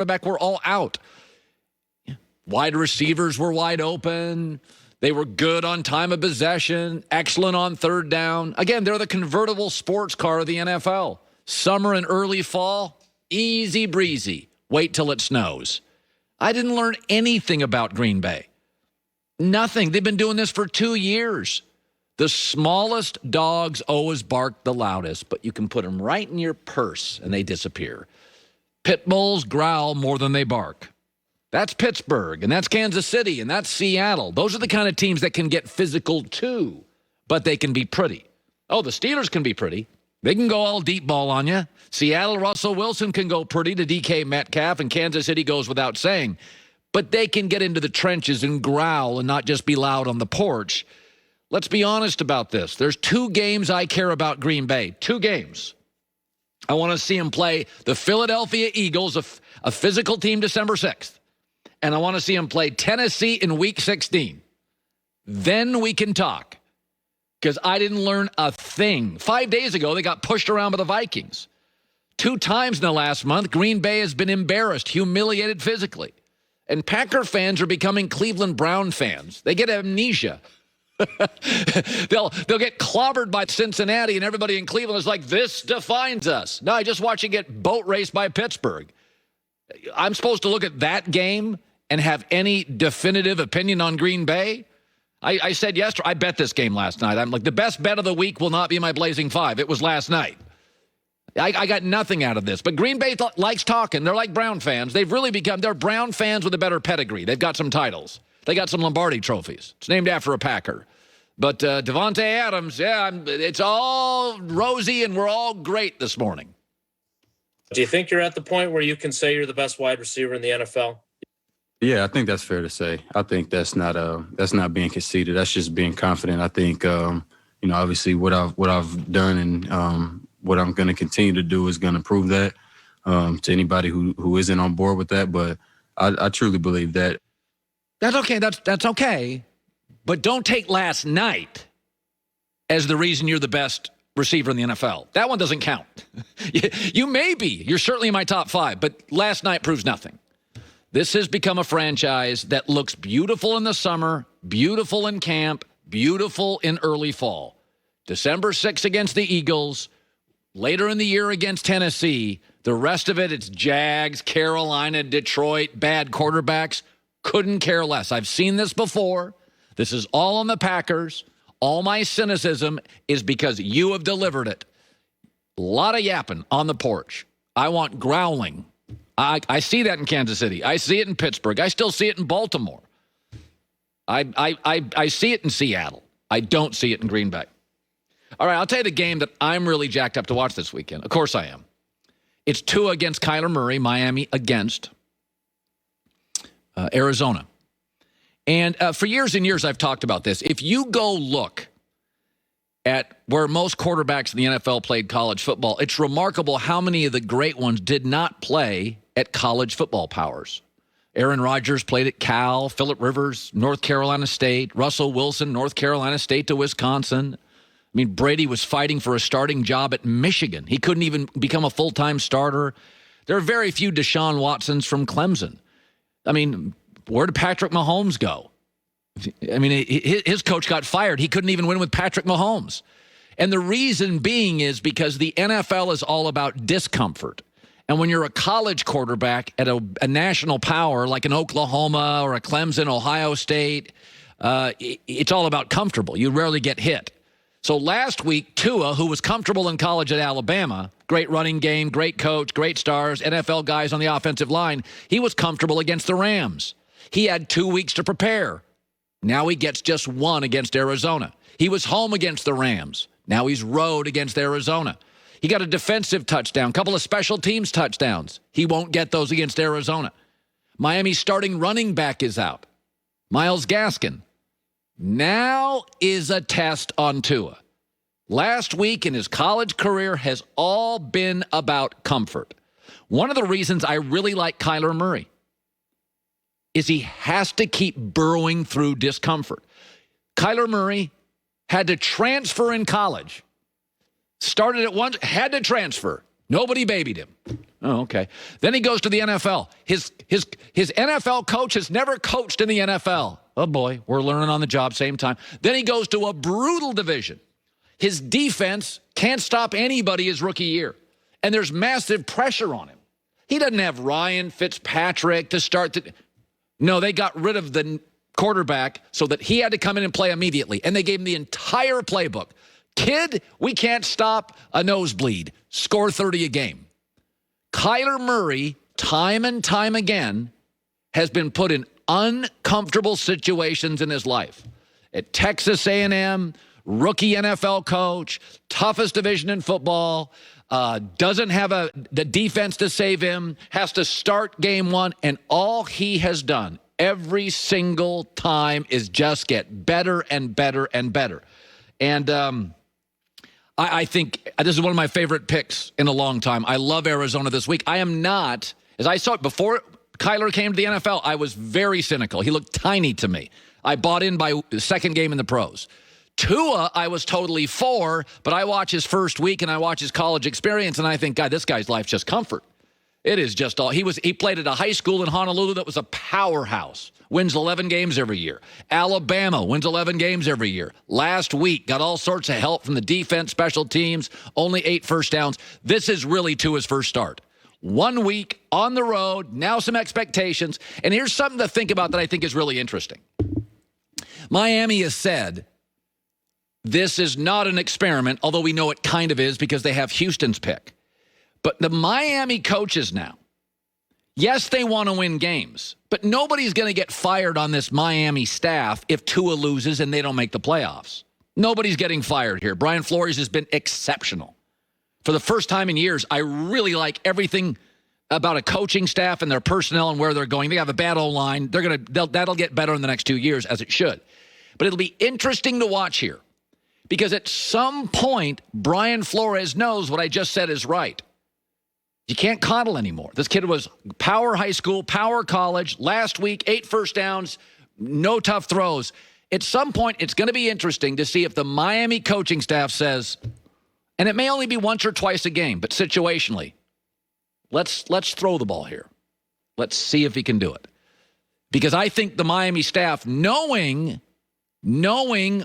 quarterback were all out. Wide receivers were wide open. They were good on time of possession, excellent on third down. Again, they're the convertible sports car of the NFL. Summer and early fall, easy breezy. Wait till it snows. I didn't learn anything about Green Bay. Nothing. They've been doing this for 2 years. The smallest dogs always bark the loudest, but you can put them right in your purse and they disappear. Pit bulls growl more than they bark. That's Pittsburgh, and that's Kansas City, and that's Seattle. Those are the kind of teams that can get physical too, but they can be pretty. Oh, the Steelers can be pretty. They can go all deep ball on you. Seattle, Russell Wilson can go pretty to DK Metcalf, and Kansas City goes without saying. But they can get into the trenches and growl and not just be loud on the porch. Let's be honest about this. There's 2 games I care about Green Bay. 2 games. I want to see them play the Philadelphia Eagles, a physical team, December 6th. And I want to see them play Tennessee in Week 16. Then we can talk. Because I didn't learn a thing. 5 days ago, they got pushed around by the Vikings. 2 times in the last month, Green Bay has been embarrassed, humiliated physically. And Packer fans are becoming Cleveland Brown fans. They get amnesia. They'll get clobbered by Cincinnati, and everybody in Cleveland is like, this defines us. No, I just watched you get boat raced by Pittsburgh. I'm supposed to look at that game and have any definitive opinion on Green Bay? I said yesterday, I bet this game last night. I'm like, the best bet of the week will not be my Blazing 5. It was last night. I got nothing out of this. But Green Bay likes talking. They're like Brown fans. They've really become, they're Brown fans with a better pedigree. They've got some titles. They got some Lombardi trophies. It's named after a Packer. But Devontae Adams, it's all rosy and we're all great this morning. Do you think you're at the point where you can say you're the best wide receiver in the NFL? Yeah, I think that's fair to say. I think that's not being conceited. That's just being confident. I think, obviously what I've done and what I'm going to continue to do is going to prove that to anybody who isn't on board with that. But I truly believe that. That's okay. That's okay. But don't take last night as the reason you're the best receiver in the NFL. That one doesn't count. You may be. You're certainly in my top 5, but last night proves nothing. This has become a franchise that looks beautiful in the summer, beautiful in camp, beautiful in early fall. December 6th against the Eagles, later in the year against Tennessee. The rest of it, it's Jags, Carolina, Detroit, bad quarterbacks. Couldn't care less. I've seen this before. This is all on the Packers. All my cynicism is because you have delivered it. A lot of yapping on the porch. I want growling. I see that in Kansas City. I see it in Pittsburgh. I still see it in Baltimore. I see it in Seattle. I don't see it in Green Bay. All right, I'll tell you the game that I'm really jacked up to watch this weekend. Of course I am. It's Tua against Kyler Murray, Miami against Arizona. And for years and years, I've talked about this. If you go look at where most quarterbacks in the NFL played college football, it's remarkable how many of the great ones did not play at college football powers. Aaron Rodgers played at Cal, Phillip Rivers, North Carolina State, Russell Wilson, North Carolina State to Wisconsin. I mean, Brady was fighting for a starting job at Michigan. He couldn't even become a full-time starter. There are very few Deshaun Watsons from Clemson. I mean, where did Patrick Mahomes go? I mean, his coach got fired. He couldn't even win with Patrick Mahomes. And the reason being is because the NFL is all about discomfort. And when you're a college quarterback at a national power like an Oklahoma or a Clemson, Ohio State, it's all about comfortable. You rarely get hit. So last week, Tua, who was comfortable in college at Alabama, great running game, great coach, great stars, NFL guys on the offensive line, he was comfortable against the Rams. He had 2 weeks to prepare. Now he gets just 1 against Arizona. He was home against the Rams. Now he's road against Arizona. He got a defensive touchdown, couple of special teams touchdowns. He won't get those against Arizona. Miami's starting running back is out. Myles Gaskin. Now is a test on Tua. Last week in his college career has all been about comfort. One of the reasons I really like Kyler Murray is he has to keep burrowing through discomfort. Kyler Murray had to transfer in college. Started at once, had to transfer. Nobody babied him. Oh, okay. Then he goes to the NFL. His NFL coach has never coached in the NFL. Oh, boy, we're learning on the job same time. Then he goes to a brutal division. His defense can't stop anybody his rookie year. And there's massive pressure on him. He doesn't have Ryan Fitzpatrick to start. No, they got rid of the quarterback so that he had to come in and play immediately. And they gave him the entire playbook. Kid, we can't stop a nosebleed. Score 30 a game. Kyler Murray, time and time again, has been put in uncomfortable situations in his life. At Texas A&M, rookie NFL coach, toughest division in football, doesn't have the defense to save him, has to start game one, and all he has done every single time is just get better and better and better. And I think this is one of my favorite picks in a long time. I love Arizona this week. I am not, as I saw it before Kyler came to the NFL, I was very cynical. He looked tiny to me. I bought in by the second game in the pros. Tua, I was totally for, but I watch his first week and I watch his college experience, and I think, God, this guy's life's just comfort. It is just all. He played at a high school in Honolulu that was a powerhouse. Wins 11 games every year. Alabama wins 11 games every year. Last week, got all sorts of help from the defense, special teams, only 8 first downs. This is really Tua's first start. 1 week on the road, now some expectations. And here's something to think about that I think is really interesting. Miami has said this is not an experiment, although we know it kind of is because they have Houston's pick. But the Miami coaches now, yes, they want to win games, but nobody's going to get fired on this Miami staff if Tua loses and they don't make the playoffs. Nobody's getting fired here. Brian Flores has been exceptional. For the first time in years, I really like everything about a coaching staff and their personnel and where they're going. They have a bad O-line. That'll get better in the next 2 years, as it should. But it'll be interesting to watch here because at some point, Brian Flores knows what I just said is right. You can't coddle anymore. This kid was power high school, power college. Last week, 8 first downs, no tough throws. At some point, it's going to be interesting to see if the Miami coaching staff says, and it may only be once or twice a game, but situationally, let's throw the ball here. Let's see if he can do it. Because I think the Miami staff, knowing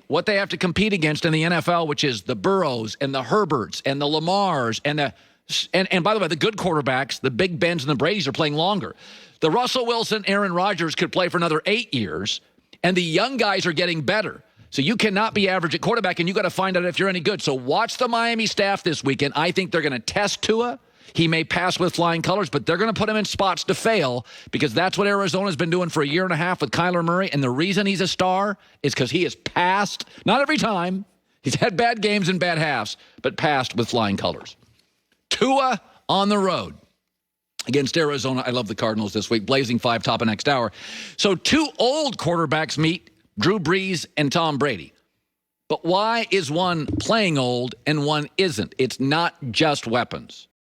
what they have to compete against in the NFL, which is the Burrows and the Herberts and the Lamars and by the way, the good quarterbacks, the Big Bens and the Bradys are playing longer. The Russell Wilson, Aaron Rodgers could play for another 8 years, and the young guys are getting better. So you cannot be average at quarterback, and you got to find out if you're any good. So watch the Miami staff this weekend. I think they're going to test Tua. He may pass with flying colors, but they're going to put him in spots to fail because that's what Arizona's been doing for a year and a half with Kyler Murray. And the reason he's a star is because he has passed, not every time. He's had bad games and bad halves, but passed with flying colors. Tua on the road against Arizona. I love the Cardinals this week. Blazing 5 top of next hour. So 2 old quarterbacks meet, Drew Brees and Tom Brady. But why is one playing old and one isn't? It's not just weapons.